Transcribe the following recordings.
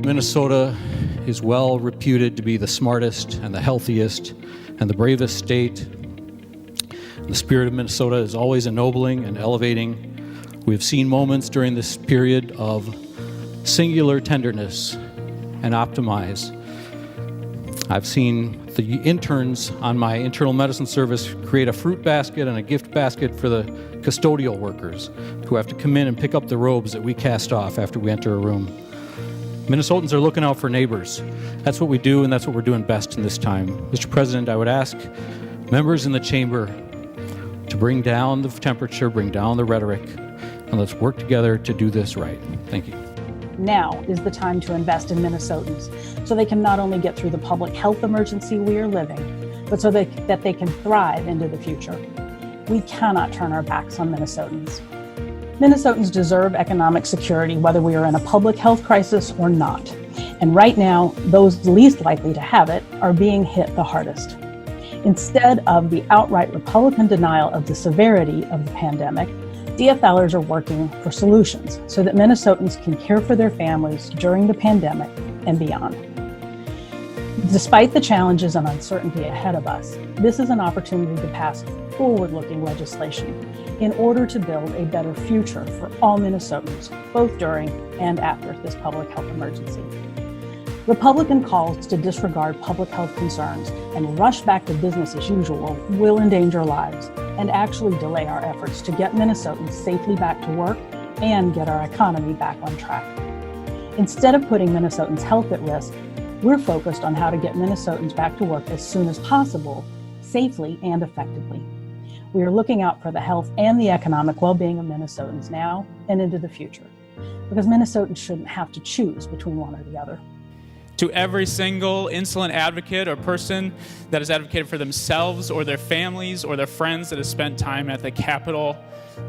Minnesota is well reputed to be the smartest and the healthiest and the bravest state. The spirit of Minnesota is always ennobling and elevating. We have seen moments during this period of singular tenderness and optimize. I've seen the interns on my internal medicine service create a fruit basket and a gift basket for the custodial workers who have to come in and pick up the robes that we cast off after we enter a room. Minnesotans are looking out for neighbors. That's what we do, and that's what we're doing best in this time. Mr. President, I would ask members in the chamber to bring down the temperature, bring down the rhetoric, and let's work together to do this right. Thank you. Now is the time to invest in Minnesotans so they can not only get through the public health emergency we are living, but so that they can thrive into the future. We cannot turn our backs on Minnesotans. Minnesotans deserve economic security whether we are in a public health crisis or not. And right now, those least likely to have it are being hit the hardest. Instead of the outright Republican denial of the severity of the pandemic, DFLers are working for solutions so that Minnesotans can care for their families during the pandemic and beyond. Despite the challenges and uncertainty ahead of us, this is an opportunity to pass forward-looking legislation in order to build a better future for all Minnesotans, both during and after this public health emergency. Republican calls to disregard public health concerns and rush back to business as usual will endanger lives and actually delay our efforts to get Minnesotans safely back to work and get our economy back on track. Instead of putting Minnesotans' health at risk, we're focused on how to get Minnesotans back to work as soon as possible, safely and effectively. We are looking out for the health and the economic well-being of Minnesotans now and into the future, because Minnesotans shouldn't have to choose between one or the other. To every single insulin advocate or person that has advocated for themselves or their families or their friends that has spent time at the Capitol,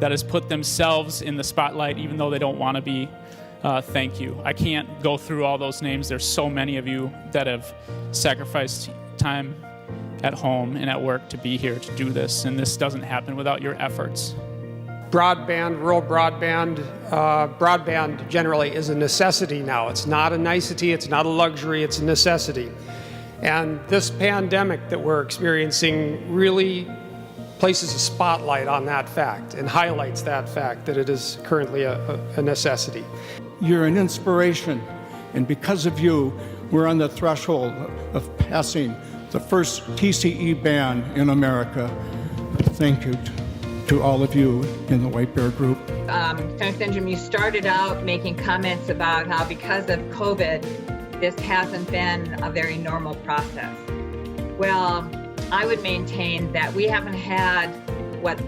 that has put themselves in the spotlight even though they don't want to be, thank you. I can't go through all those names. There's so many of you that have sacrificed time at home and at work to be here to do this, and this doesn't happen without your efforts. Broadband, rural broadband, broadband generally is a necessity now. It's not a nicety, it's not a luxury, it's a necessity. And this pandemic that we're experiencing really places a spotlight on that fact and highlights that fact that it is currently a necessity. You're an inspiration, and because of you, we're on the threshold of passing the first TCE ban in America. Thank you to all of you in the White Bear Group. Senator Thindrum, you started out making comments about how because of COVID, this hasn't been a very normal process. Well, I would maintain that we haven't had what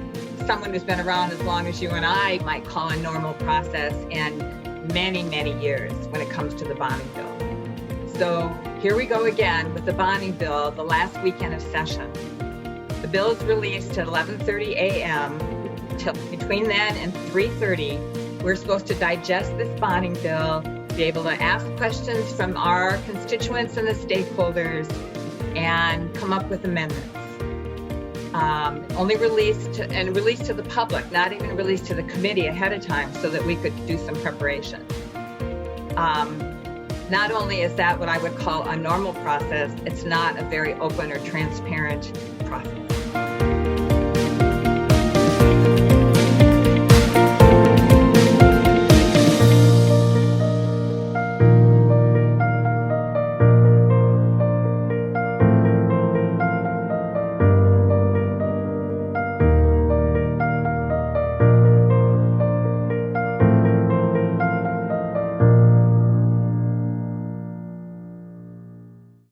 someone who's been around as long as you and I might call a normal process in many, many years when it comes to the bonding bill. So here we go again with the bonding bill, the last weekend of session. The bill is released at 11:30 a.m. Between then and 3:30, we're supposed to digest this bonding bill, be able to ask questions from our constituents and the stakeholders, and come up with amendments. Only released to the public, not even released to the committee ahead of time so that we could do some preparation. Not only is that what I would call a normal process, it's not a very open or transparent process.